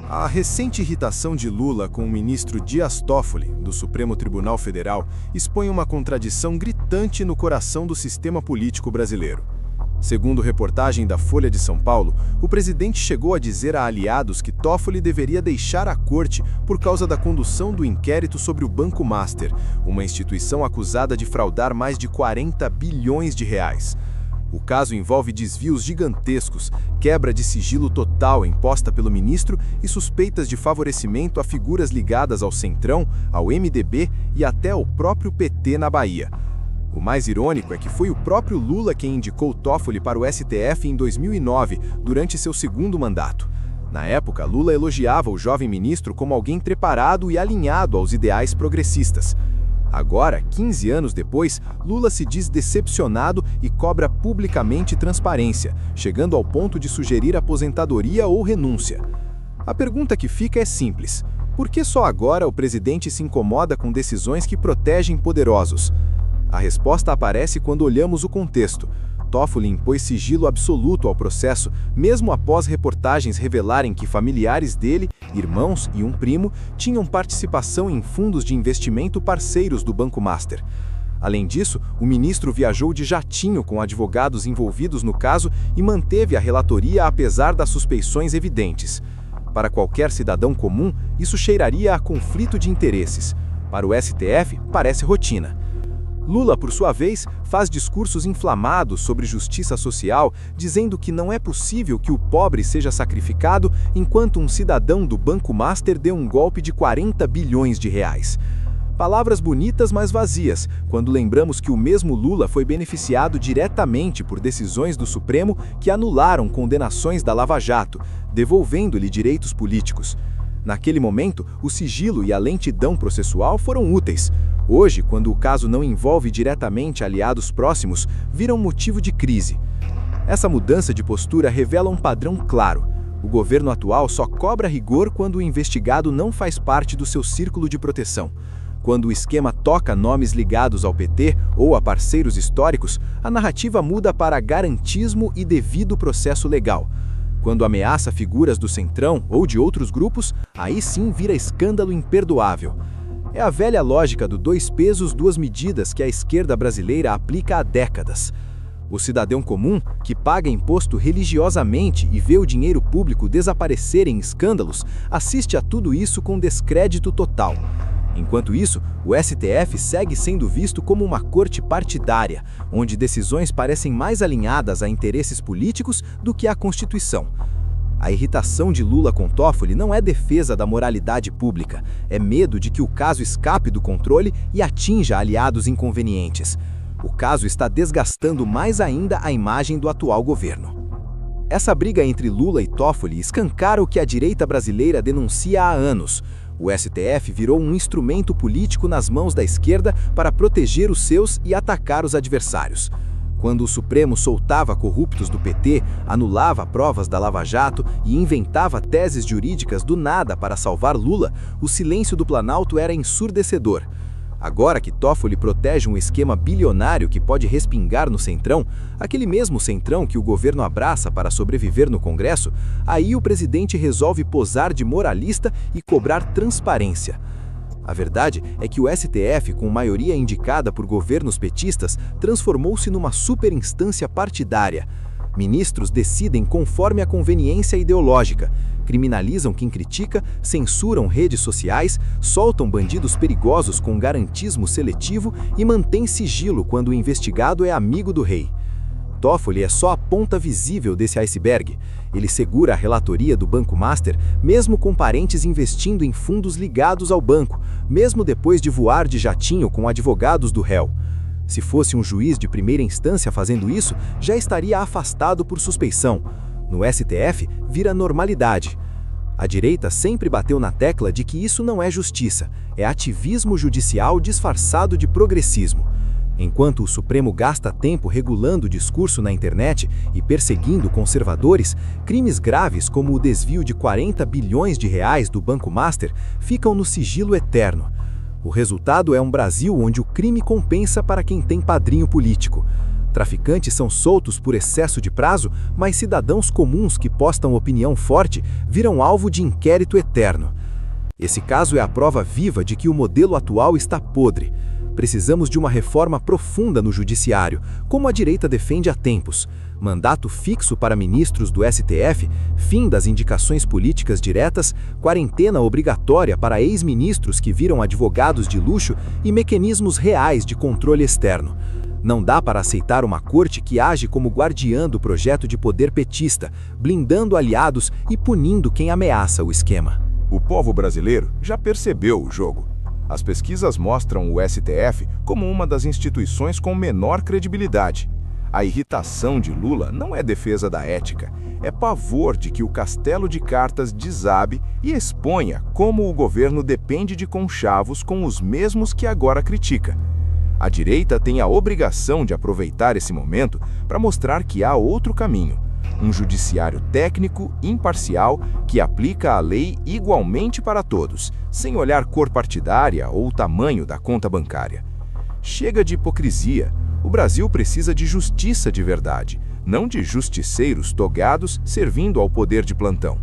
A recente irritação de Lula com o ministro Dias Toffoli, do Supremo Tribunal Federal, expõe uma contradição gritante no coração do sistema político brasileiro. Segundo reportagem da Folha de São Paulo, o presidente chegou a dizer a aliados que Toffoli deveria deixar a corte por causa da condução do inquérito sobre o Banco Master, uma instituição acusada de fraudar mais de 40 bilhões de reais. O caso envolve desvios gigantescos, quebra de sigilo total imposta pelo ministro e suspeitas de favorecimento a figuras ligadas ao Centrão, ao MDB e até ao próprio PT na Bahia. O mais irônico é que foi o próprio Lula quem indicou Toffoli para o STF em 2009, durante seu segundo mandato. Na época, Lula elogiava o jovem ministro como alguém preparado e alinhado aos ideais progressistas. Agora, 15 anos depois, Lula se diz decepcionado e cobra publicamente transparência, chegando ao ponto de sugerir aposentadoria ou renúncia. A pergunta que fica é simples: por que só agora o presidente se incomoda com decisões que protegem poderosos? A resposta aparece quando olhamos o contexto. Toffoli impôs sigilo absoluto ao processo, mesmo após reportagens revelarem que familiares dele, irmãos e um primo, tinham participação em fundos de investimento parceiros do Banco Master. Além disso, o ministro viajou de jatinho com advogados envolvidos no caso e manteve a relatoria apesar das suspeições evidentes. Para qualquer cidadão comum, isso cheiraria a conflito de interesses. Para o STF, parece rotina. Lula, por sua vez, faz discursos inflamados sobre justiça social, dizendo que não é possível que o pobre seja sacrificado enquanto um cidadão do Banco Master deu um golpe de 40 bilhões de reais. Palavras bonitas, mas vazias, quando lembramos que o mesmo Lula foi beneficiado diretamente por decisões do Supremo que anularam condenações da Lava Jato, devolvendo-lhe direitos políticos. Naquele momento, o sigilo e a lentidão processual foram úteis. Hoje, quando o caso não envolve diretamente aliados próximos, viram motivo de crise. Essa mudança de postura revela um padrão claro. O governo atual só cobra rigor quando o investigado não faz parte do seu círculo de proteção. Quando o esquema toca nomes ligados ao PT ou a parceiros históricos, a narrativa muda para garantismo e devido processo legal. Quando ameaça figuras do Centrão ou de outros grupos, aí sim vira escândalo imperdoável. É a velha lógica do dois pesos, duas medidas que a esquerda brasileira aplica há décadas. O cidadão comum, que paga imposto religiosamente e vê o dinheiro público desaparecer em escândalos, assiste a tudo isso com descrédito total. Enquanto isso, o STF segue sendo visto como uma corte partidária, onde decisões parecem mais alinhadas a interesses políticos do que à Constituição. A irritação de Lula com Toffoli não é defesa da moralidade pública, é medo de que o caso escape do controle e atinja aliados inconvenientes. O caso está desgastando mais ainda a imagem do atual governo. Essa briga entre Lula e Toffoli escancara o que a direita brasileira denuncia há anos. O STF virou um instrumento político nas mãos da esquerda para proteger os seus e atacar os adversários. Quando o Supremo soltava corruptos do PT, anulava provas da Lava Jato e inventava teses jurídicas do nada para salvar Lula, o silêncio do Planalto era ensurdecedor. Agora que Toffoli protege um esquema bilionário que pode respingar no Centrão, aquele mesmo Centrão que o governo abraça para sobreviver no Congresso, aí o presidente resolve posar de moralista e cobrar transparência. A verdade é que o STF, com maioria indicada por governos petistas, transformou-se numa superinstância partidária. Ministros decidem conforme a conveniência ideológica, criminalizam quem critica, censuram redes sociais, soltam bandidos perigosos com garantismo seletivo e mantêm sigilo quando o investigado é amigo do rei. Toffoli é só a ponta visível desse iceberg. Ele segura a relatoria do Banco Master, mesmo com parentes investindo em fundos ligados ao banco, mesmo depois de voar de jatinho com advogados do réu. Se fosse um juiz de primeira instância fazendo isso, já estaria afastado por suspeição. No STF, vira normalidade. A direita sempre bateu na tecla de que isso não é justiça, é ativismo judicial disfarçado de progressismo. Enquanto o Supremo gasta tempo regulando o discurso na internet e perseguindo conservadores, crimes graves como o desvio de 40 bilhões de reais do Banco Master ficam no sigilo eterno. O resultado é um Brasil onde o crime compensa para quem tem padrinho político. Traficantes são soltos por excesso de prazo, mas cidadãos comuns que postam opinião forte viram alvo de inquérito eterno. Esse caso é a prova viva de que o modelo atual está podre. Precisamos de uma reforma profunda no judiciário, como a direita defende há tempos. Mandato fixo para ministros do STF, fim das indicações políticas diretas, quarentena obrigatória para ex-ministros que viram advogados de luxo e mecanismos reais de controle externo. Não dá para aceitar uma corte que age como guardiã do projeto de poder petista, blindando aliados e punindo quem ameaça o esquema. O povo brasileiro já percebeu o jogo. As pesquisas mostram o STF como uma das instituições com menor credibilidade. A irritação de Lula não é defesa da ética, é pavor de que o castelo de cartas desabe e exponha como o governo depende de conchavos com os mesmos que agora critica. A direita tem a obrigação de aproveitar esse momento para mostrar que há outro caminho. Um judiciário técnico, imparcial, que aplica a lei igualmente para todos, sem olhar cor partidária ou tamanho da conta bancária. Chega de hipocrisia. O Brasil precisa de justiça de verdade, não de justiceiros togados servindo ao poder de plantão.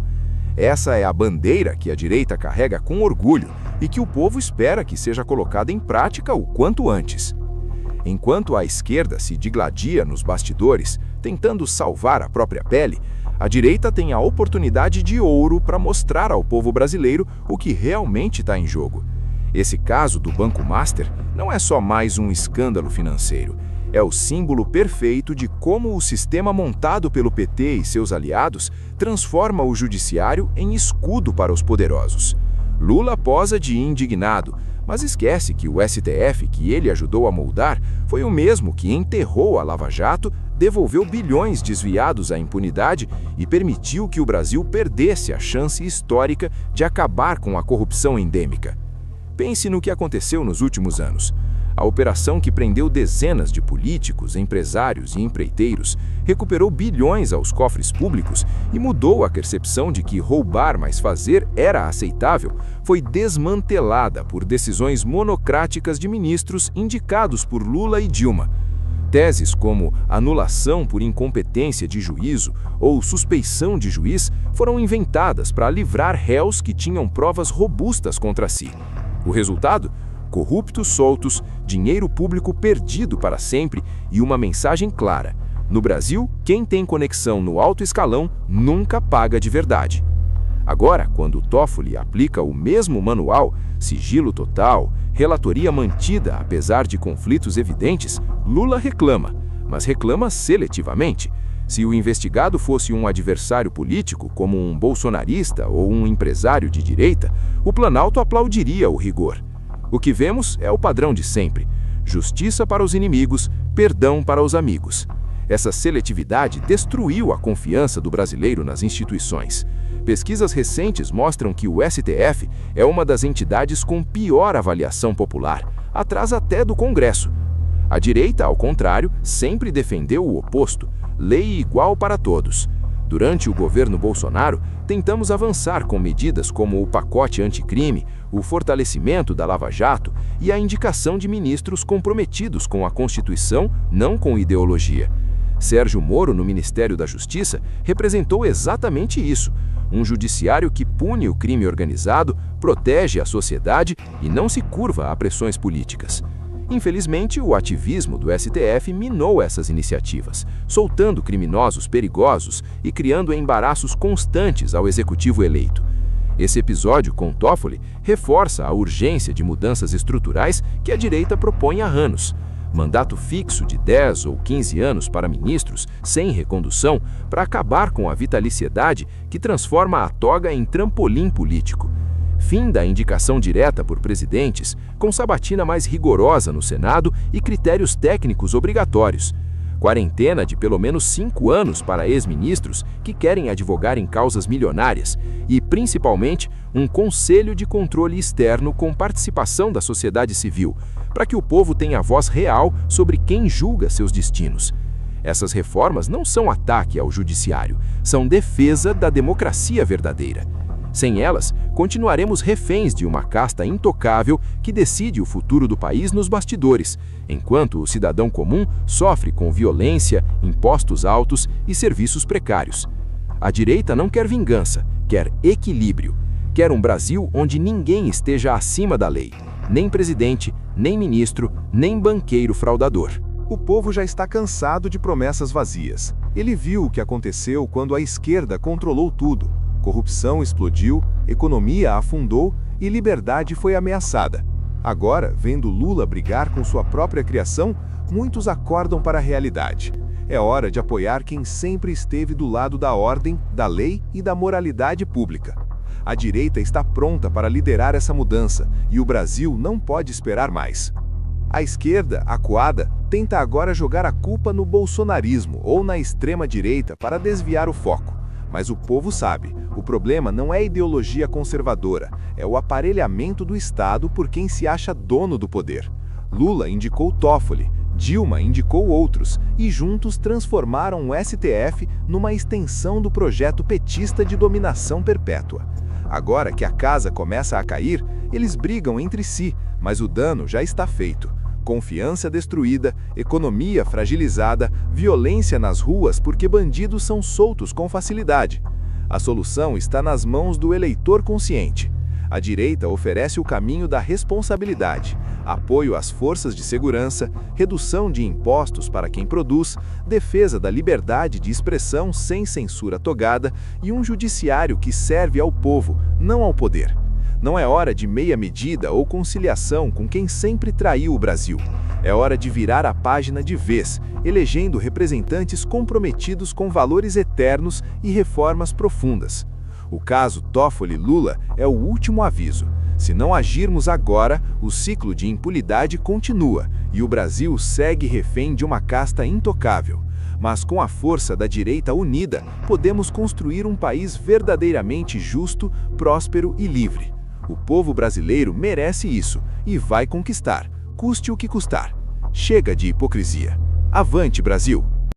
Essa é a bandeira que a direita carrega com orgulho e que o povo espera que seja colocada em prática o quanto antes. Enquanto a esquerda se digladia nos bastidores, tentando salvar a própria pele, a direita tem a oportunidade de ouro para mostrar ao povo brasileiro o que realmente está em jogo. Esse caso do Banco Master não é só mais um escândalo financeiro. É o símbolo perfeito de como o sistema montado pelo PT e seus aliados transforma o judiciário em escudo para os poderosos. Lula posa de indignado, mas esquece que o STF que ele ajudou a moldar foi o mesmo que enterrou a Lava Jato, devolveu bilhões desviados à impunidade e permitiu que o Brasil perdesse a chance histórica de acabar com a corrupção endêmica. Pense no que aconteceu nos últimos anos. A operação que prendeu dezenas de políticos, empresários e empreiteiros recuperou bilhões aos cofres públicos e mudou a percepção de que roubar, mas fazer era aceitável, foi desmantelada por decisões monocráticas de ministros indicados por Lula e Dilma. Teses como anulação por incompetência de juízo ou suspeição de juiz foram inventadas para livrar réus que tinham provas robustas contra si. O resultado? Corruptos soltos, dinheiro público perdido para sempre e uma mensagem clara. No Brasil, quem tem conexão no alto escalão nunca paga de verdade. Agora, quando o Toffoli aplica o mesmo manual, sigilo total, relatoria mantida apesar de conflitos evidentes, Lula reclama, mas reclama seletivamente. Se o investigado fosse um adversário político, como um bolsonarista ou um empresário de direita, o Planalto aplaudiria o rigor. O que vemos é o padrão de sempre: justiça para os inimigos, perdão para os amigos. Essa seletividade destruiu a confiança do brasileiro nas instituições. Pesquisas recentes mostram que o STF é uma das entidades com pior avaliação popular, atrás até do Congresso. A direita, ao contrário, sempre defendeu o oposto: lei igual para todos. Durante o governo Bolsonaro, tentamos avançar com medidas como o pacote anticrime, o fortalecimento da Lava Jato e a indicação de ministros comprometidos com a Constituição, não com ideologia. Sérgio Moro, no Ministério da Justiça, representou exatamente isso: um judiciário que pune o crime organizado, protege a sociedade e não se curva a pressões políticas. Infelizmente, o ativismo do STF minou essas iniciativas, soltando criminosos perigosos e criando embaraços constantes ao executivo eleito. Esse episódio com Toffoli reforça a urgência de mudanças estruturais que a direita propõe há anos. Mandato fixo de 10 ou 15 anos para ministros, sem recondução, para acabar com a vitaliciedade que transforma a toga em trampolim político. Fim da indicação direta por presidentes, com sabatina mais rigorosa no Senado e critérios técnicos obrigatórios. Quarentena de pelo menos 5 anos para ex-ministros que querem advogar em causas milionárias e, principalmente, um conselho de controle externo com participação da sociedade civil, para que o povo tenha voz real sobre quem julga seus destinos. Essas reformas não são ataque ao judiciário, são defesa da democracia verdadeira. Sem elas, continuaremos reféns de uma casta intocável que decide o futuro do país nos bastidores, enquanto o cidadão comum sofre com violência, impostos altos e serviços precários. A direita não quer vingança, quer equilíbrio. Quer um Brasil onde ninguém esteja acima da lei, nem presidente, nem ministro, nem banqueiro fraudador. O povo já está cansado de promessas vazias. Ele viu o que aconteceu quando a esquerda controlou tudo. Corrupção explodiu, economia afundou e liberdade foi ameaçada. Agora, vendo Lula brigar com sua própria criação, muitos acordam para a realidade. É hora de apoiar quem sempre esteve do lado da ordem, da lei e da moralidade pública. A direita está pronta para liderar essa mudança e o Brasil não pode esperar mais. A esquerda, acuada, tenta agora jogar a culpa no bolsonarismo ou na extrema-direita para desviar o foco. Mas o povo sabe, o problema não é ideologia conservadora, é o aparelhamento do Estado por quem se acha dono do poder. Lula indicou Toffoli, Dilma indicou outros, e juntos transformaram o STF numa extensão do projeto petista de dominação perpétua. Agora que a casa começa a cair, eles brigam entre si, mas o dano já está feito. Confiança destruída, economia fragilizada, violência nas ruas porque bandidos são soltos com facilidade. A solução está nas mãos do eleitor consciente. A direita oferece o caminho da responsabilidade, apoio às forças de segurança, redução de impostos para quem produz, defesa da liberdade de expressão sem censura togada e um judiciário que serve ao povo, não ao poder. Não é hora de meia medida ou conciliação com quem sempre traiu o Brasil. É hora de virar a página de vez, elegendo representantes comprometidos com valores eternos e reformas profundas. O caso Toffoli-Lula é o último aviso. Se não agirmos agora, o ciclo de impunidade continua e o Brasil segue refém de uma casta intocável. Mas com a força da direita unida, podemos construir um país verdadeiramente justo, próspero e livre. O povo brasileiro merece isso e vai conquistar, custe o que custar. Chega de hipocrisia. Avante, Brasil!